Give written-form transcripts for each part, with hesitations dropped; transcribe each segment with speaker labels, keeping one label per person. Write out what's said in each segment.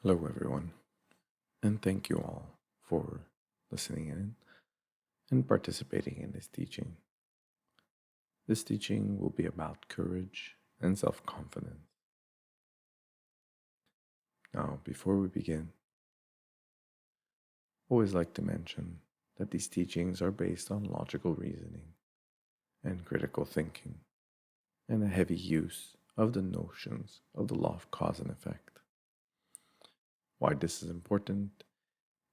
Speaker 1: Hello, everyone, and thank you all for listening in and participating in this teaching. This teaching will be about courage and self confidence. Now, before we begin, I always like to mention that these teachings are based on logical reasoning and critical thinking and a heavy use of the notions of the law of cause and effect. Why this is important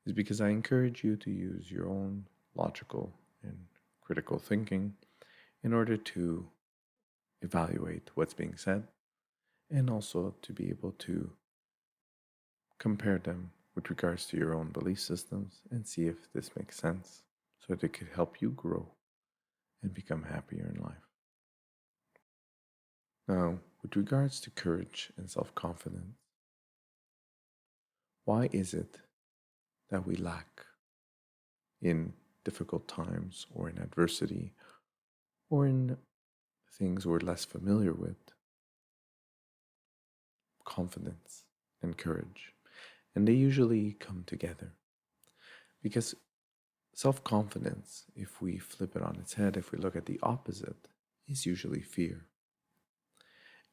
Speaker 1: is because I encourage you to use your own logical and critical thinking in order to evaluate what's being said and also to be able to compare them with regards to your own belief systems and see if this makes sense so that it could help you grow and become happier in life. Now, with regards to courage and self confidence, why is it that we lack in difficult times or in adversity or in things we're less familiar with? Confidence and courage. And they usually come together because self confidence, if we flip it on its head, if we look at the opposite, is usually fear.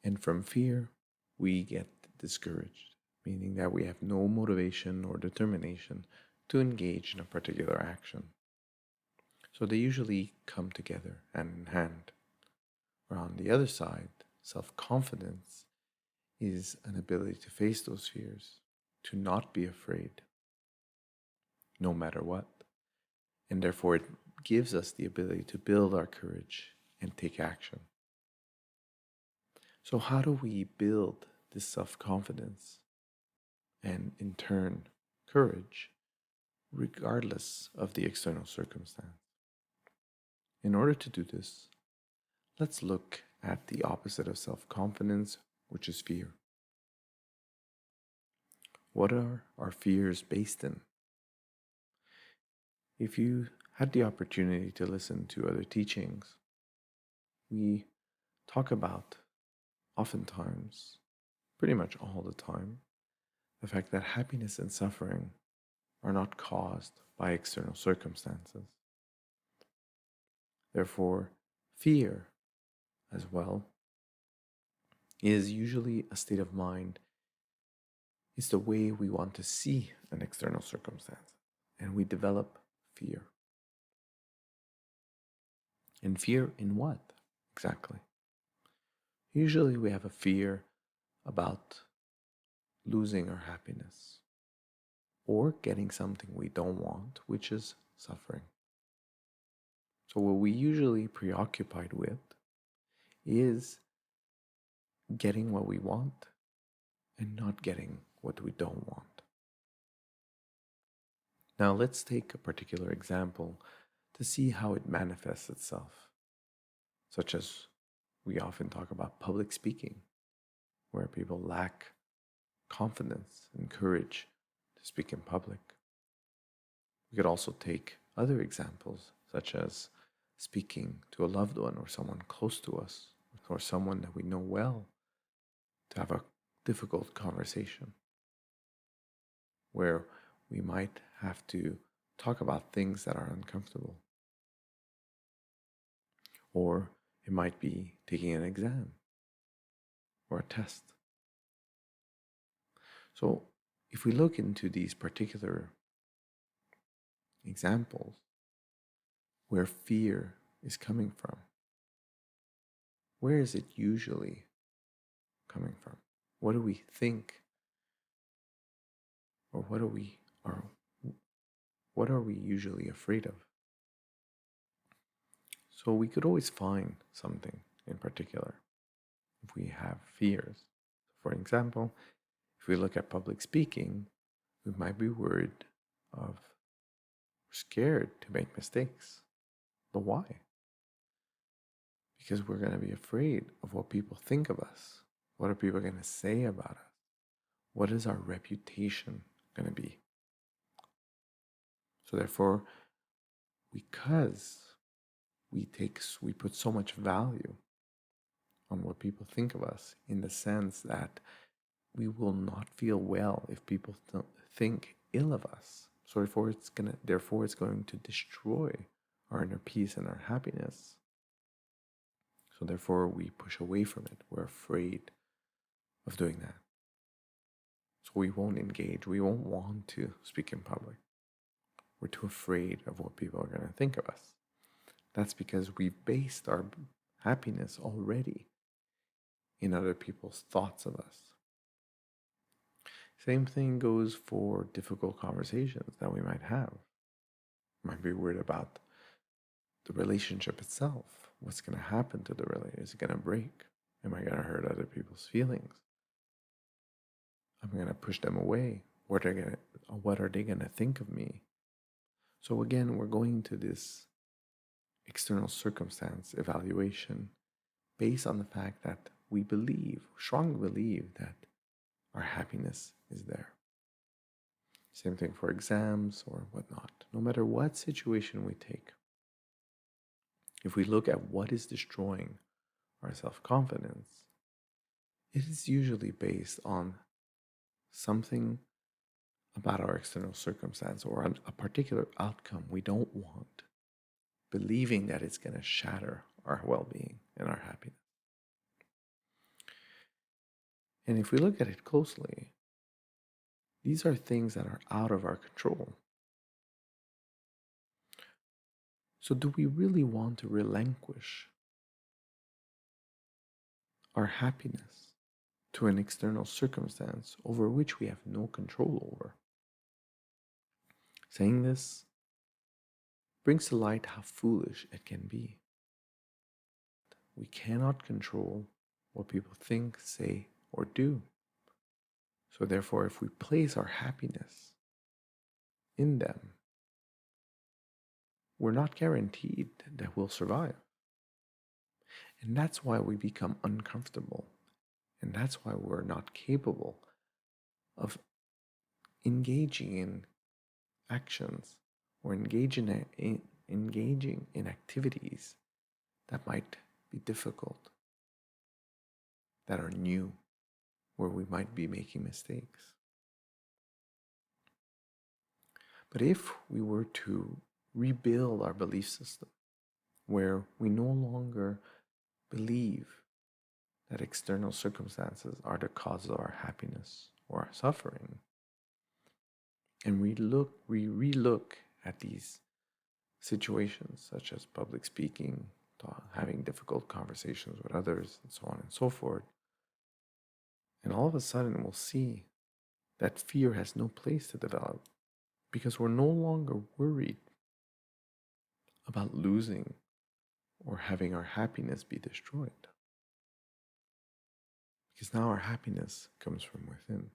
Speaker 1: And from fear, we get discouraged, meaning that we have no motivation or determination to engage in a particular action. So they usually come together hand in hand. Or on the other side, self confidence is an ability to face those fears, to not be afraid, no matter what. And therefore, it gives us the ability to build our courage and take action. So, how do we build this self confidence and, in turn, courage, regardless of the external circumstance? In order to do this, let's look at the opposite of self confidence, which is fear. What are our fears based in? If you had the opportunity to listen to other teachings, we talk about oftentimes, pretty much all the time, the fact that happiness and suffering are not caused by external circumstances. Therefore, fear as well is usually a state of mind. It's the way we want to see an external circumstance, and we develop fear. And fear in what exactly? Usually, we have a fear about losing our happiness or getting something we don't want, which is suffering. So, what we usually preoccupied with is getting what we want and not getting what we don't want. Now, let's take a particular example to see how it manifests itself, such as we often talk about public speaking, where people lack confidence and courage to speak in public. We could also take other examples, such as speaking to a loved one or someone close to us or someone that we know well, to have a difficult conversation where we might have to talk about things that are uncomfortable. Or it might be taking an exam or a test. So, if we look into these particular examples where fear is coming from, where is it usually coming from? What do we think? Or what are we usually afraid of? So we could always find something in particular if we have fears. For example, if we look at public speaking, we might be worried of, scared to make mistakes. But why? Because we're going to be afraid of what people think of us. What are people going to say about us? What is our reputation going to be? So therefore, because we put so much value on what people think of us, in the sense that we will not feel well if people think ill of us. So therefore it's going to destroy our inner peace and our happiness. So therefore we push away from it. We're afraid of doing that. So we won't engage. We won't want to speak in public. We're too afraid of what people are going to think of us. That's because we've based our happiness already in other people's thoughts of us. Same thing goes for difficult conversations that we might have. Might be worried about the relationship itself. What's going to happen to the relationship? Is it going to break? Am I going to hurt other people's feelings? I'm going to push them away. What are they going to think of me? So again, we're going to this external circumstance evaluation based on the fact that we strongly believe that our happiness is there. Same thing for exams or whatnot. No matter what situation we take, if we look at what is destroying our self-confidence, it is usually based on something about our external circumstance or on a particular outcome we don't want, believing that it's going to shatter our well-being and our happiness. And if we look at it closely, these are things that are out of our control. So do we really want to relinquish our happiness to an external circumstance over which we have no control over? Saying this brings to light how foolish it can be. We cannot control what people think, say, or do. So therefore, if we place our happiness in them, we're not guaranteed that we'll survive. And that's why we become uncomfortable. And that's why we're not capable of engaging in actions or engaging in activities that might be difficult, that are new, where we might be making mistakes. But if we were to rebuild our belief system, where we no longer believe that external circumstances are the cause of our happiness or our suffering, and we relook at these situations such as public speaking, having difficult conversations with others, and so on and so forth, and all of a sudden we'll see that fear has no place to develop because we're no longer worried about losing or having our happiness be destroyed. Because now our happiness comes from within.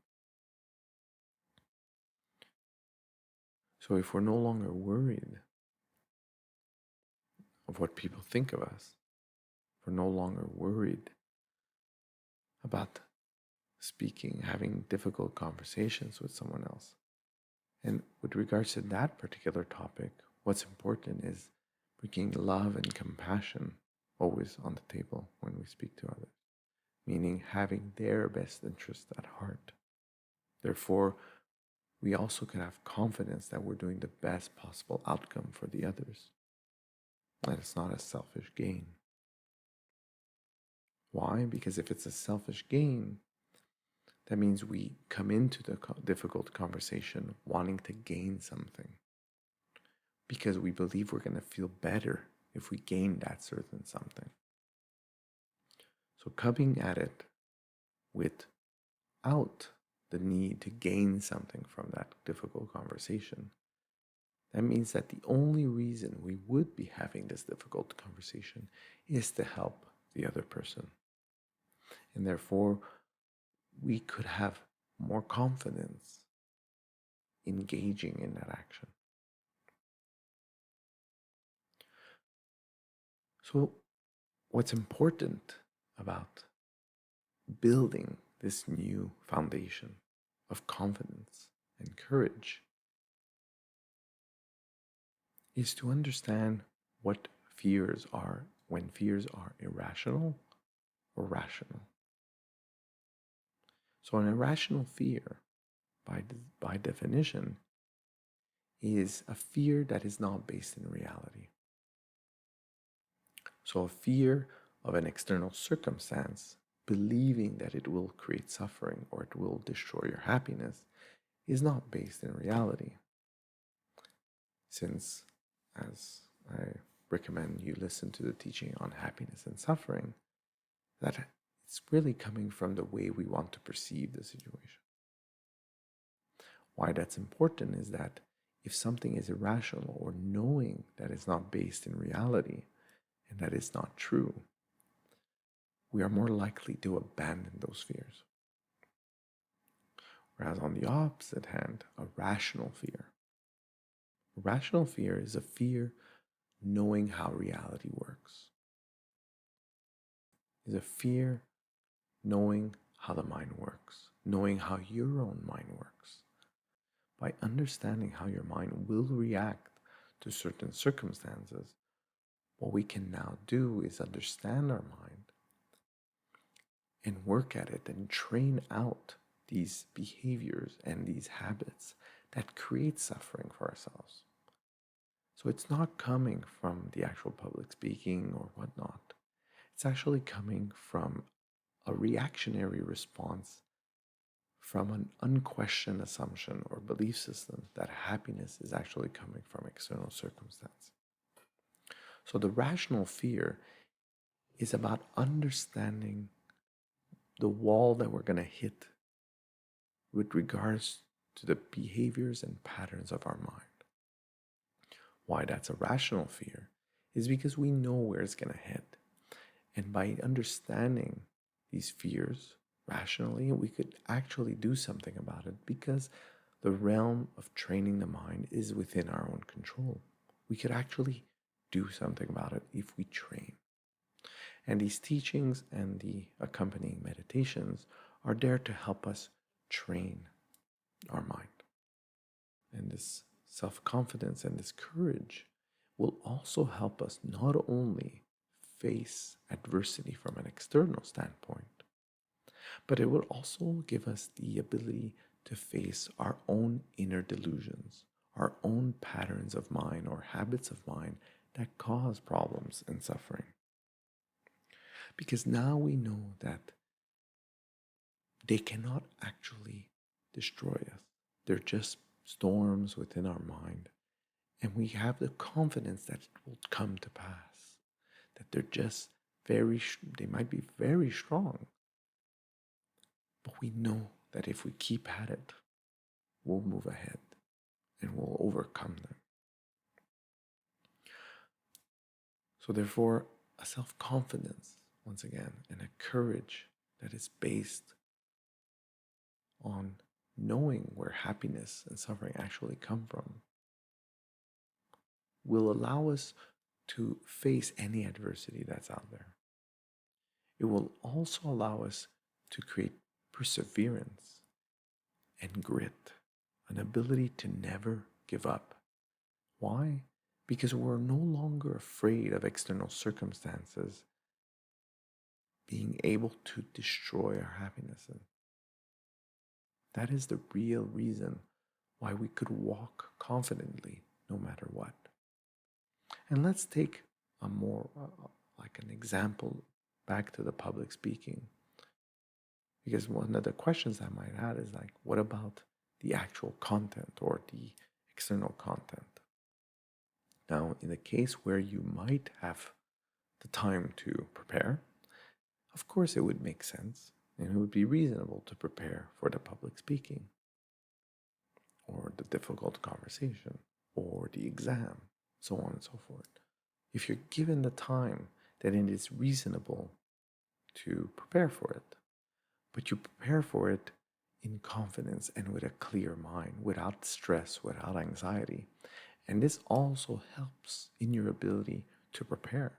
Speaker 1: So if we're no longer worried of what people think of us, if we're no longer worried about speaking, having difficult conversations with someone else. And with regards to that particular topic, what's important is bringing love and compassion always on the table when we speak to others, meaning having their best interest at heart. Therefore, we also can have confidence that we're doing the best possible outcome for the others, that it's not a selfish gain. Why? Because if it's a selfish gain, that means we come into the difficult conversation wanting to gain something because we believe we're going to feel better if we gain that certain something. So coming at it without the need to gain something from that difficult conversation, that means that the only reason we would be having this difficult conversation is to help the other person. And therefore, we could have more confidence engaging in that action. So, what's important about building this new foundation of confidence and courage is to understand what fears are when fears are irrational or rational. So an irrational fear, by definition, is a fear that is not based in reality. So a fear of an external circumstance, believing that it will create suffering or it will destroy your happiness, is not based in reality. Since, as I recommend you listen to the teaching on happiness and suffering, that it's really coming from the way we want to perceive the situation. Why that's important is that if something is irrational or knowing that it's not based in reality and that it's not true, we are more likely to abandon those fears. Whereas on the opposite hand, a rational fear. A rational fear is a fear knowing how reality works. Is a fear knowing how the mind works, knowing how your own mind works. By understanding how your mind will react to certain circumstances, what we can now do is understand our mind and work at it and train out these behaviors and these habits that create suffering for ourselves. So it's not coming from the actual public speaking or whatnot. It's actually coming from a reactionary response from an unquestioned assumption or belief system that happiness is actually coming from external circumstance. So the rational fear is about understanding the wall that we're going to hit with regards to the behaviors and patterns of our mind. Why that's a rational fear is because we know where it's going to hit. And by understanding these fears rationally, we could actually do something about it because the realm of training the mind is within our own control. We could actually do something about it if we train. And these teachings and the accompanying meditations are there to help us train our mind. And this self-confidence and this courage will also help us not only face adversity from an external standpoint, but it will also give us the ability to face our own inner delusions, our own patterns of mind or habits of mind that cause problems and suffering. Because now we know that they cannot actually destroy us. They're just storms within our mind. And we have the confidence that it will come to pass. That they're just they might be very strong. But we know that if we keep at it, we'll move ahead and we'll overcome them. So therefore, a self-confidence, once again, and a courage that is based on knowing where happiness and suffering actually come from will allow us to face any adversity that's out there. It will also allow us to create perseverance and grit, an ability to never give up. Why? Because we're no longer afraid of external circumstances being able to destroy our happiness. And that is the real reason why we could walk confidently no matter what. And let's take a more like an example back to the public speaking. Because one of the questions I might add is like, what about the actual content or the external content? Now, in the case where you might have the time to prepare, of course it would make sense and it would be reasonable to prepare for the public speaking or the difficult conversation or the exam, so on and so forth. If you're given the time, then it is reasonable to prepare for it. But you prepare for it in confidence and with a clear mind, without stress, without anxiety. And this also helps in your ability to prepare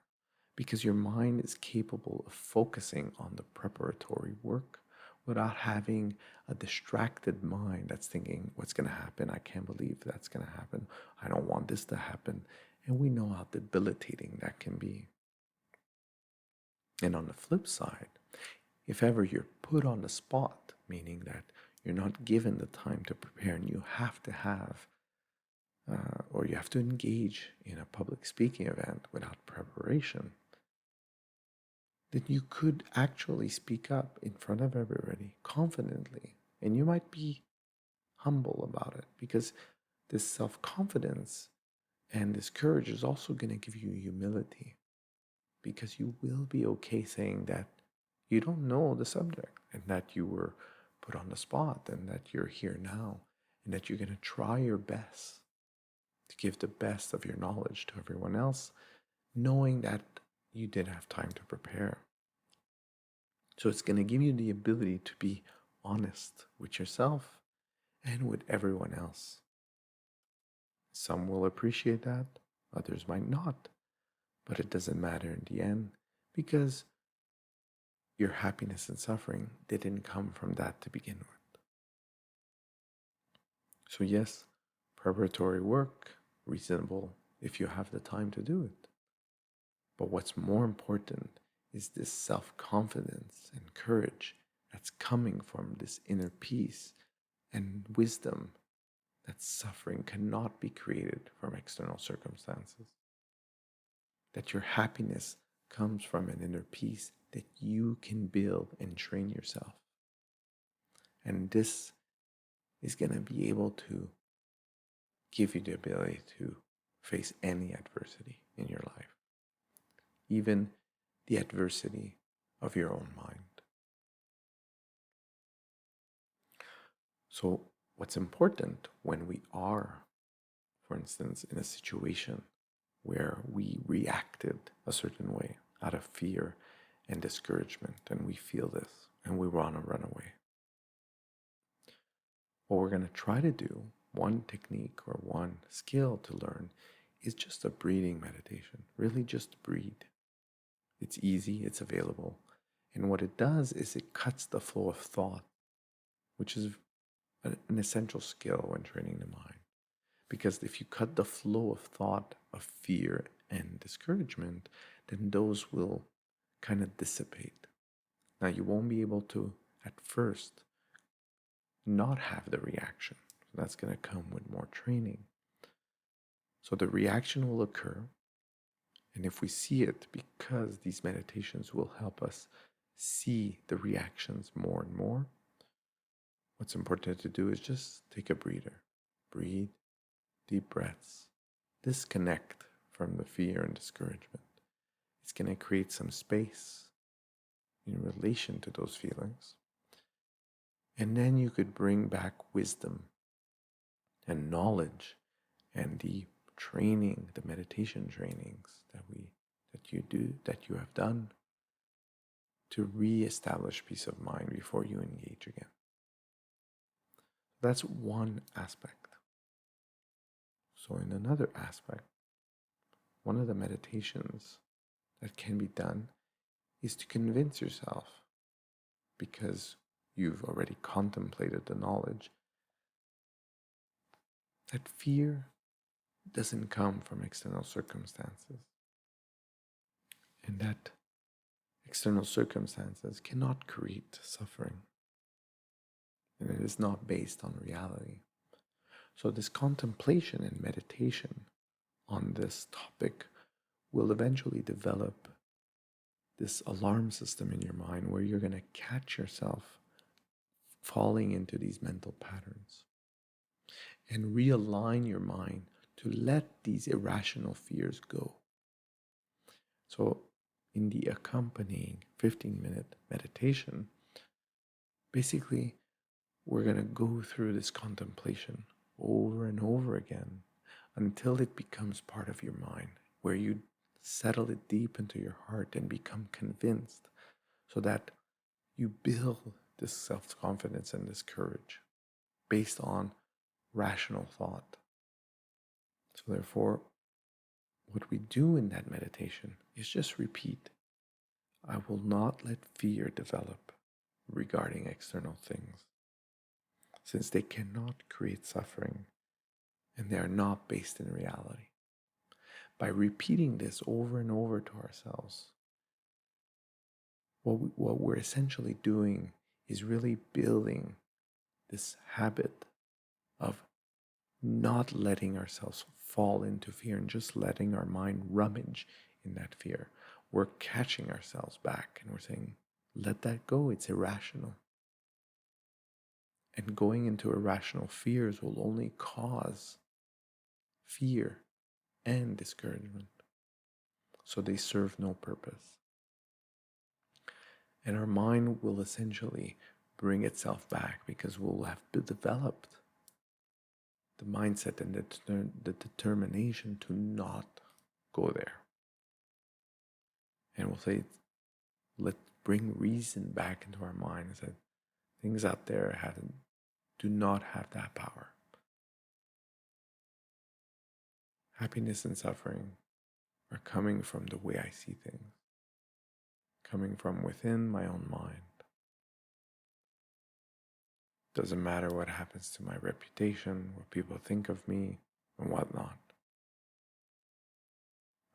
Speaker 1: because your mind is capable of focusing on the preparatory work without having a distracted mind that's thinking, what's going to happen? I can't believe that's going to happen. I don't want this to happen. And we know how debilitating that can be. And on the flip side, if ever you're put on the spot meaning that you're not given the time to prepare and you have to have, or you have to engage in a public speaking event without preparation, then you could actually speak up in front of everybody confidently. And you might be humble about it because this self confidence and this courage is also going to give you humility, because you will be okay saying that you don't know the subject and that you were put on the spot and that you're here now and that you're going to try your best to give the best of your knowledge to everyone else, knowing that you did have time to prepare. So it's going to give you the ability to be honest with yourself and with everyone else. Some will appreciate that, others might not, but it doesn't matter in the end, because your happiness and suffering didn't come from that to begin with. So yes, preparatory work, reasonable if you have the time to do it. But what's more important is this self-confidence and courage that's coming from this inner peace and wisdom that suffering cannot be created from external circumstances. That your happiness comes from an inner peace that you can build and train yourself. And this is going to be able to give you the ability to face any adversity in your life, even the adversity of your own mind. So, what's important when we are, for instance, in a situation where we reacted a certain way out of fear and discouragement, and we feel this and we want to run away, what we're going to try to do, one technique or one skill to learn, is just a breathing meditation. Really just breathe. It's easy, it's available. And what it does is it cuts the flow of thought, which is an essential skill when training the mind. Because if you cut the flow of thought of fear and discouragement, then those will kind of dissipate. Now, you won't be able to, at first, not have the reaction. That's going to come with more training. So the reaction will occur. And if we see it, because these meditations will help us see the reactions more and more, what's important to do is just take a breather. Breathe, deep breaths. Disconnect from the fear and discouragement. It's going to create some space in relation to those feelings. And then you could bring back wisdom and knowledge and the training, the meditation trainings that you have done to re-establish peace of mind before you engage again. That's one aspect. So in another aspect, one of the meditations that can be done is to convince yourself, because you've already contemplated the knowledge, that fear doesn't come from external circumstances, and that external circumstances cannot create suffering, and it is not based on reality. So this contemplation and meditation on this topic will eventually develop this alarm system in your mind where you're going to catch yourself falling into these mental patterns and realign your mind to let these irrational fears go. So in the accompanying 15-minute meditation, basically we're going to go through this contemplation over and over again until it becomes part of your mind, where you settle it deep into your heart and become convinced, so that you build this self-confidence and this courage based on rational thought. So therefore, what we do in that meditation is just repeat, I will not let fear develop regarding external things, since they cannot create suffering and they are not based in reality. By repeating this over and over to ourselves, what we're essentially doing is really building this habit of not letting ourselves fall into fear and just letting our mind rummage in that fear. We're catching ourselves back and we're saying, let that go, it's irrational. And going into irrational fears will only cause fear and discouragement. So they serve no purpose. And our mind will essentially bring itself back because we'll have developed the mindset and the determination to not go there. And we'll say, let's bring reason back into our minds that things out there do not have that power. Happiness and suffering are coming from the way I see things, coming from within my own mind. Doesn't matter what happens to my reputation, what people think of me, and whatnot.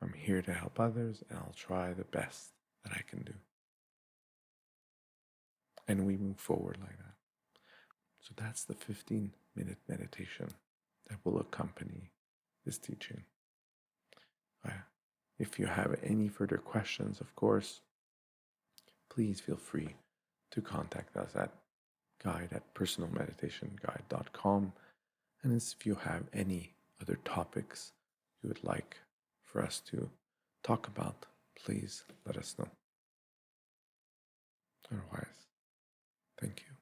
Speaker 1: I'm here to help others, and I'll try the best that I can do. And we move forward like that. So that's the 15-minute meditation that will accompany this teaching. If you have any further questions, of course, please feel free to contact us at guide@personalmeditationguide.com. And if you have any other topics you would like for us to talk about, please let us know. Otherwise, thank you.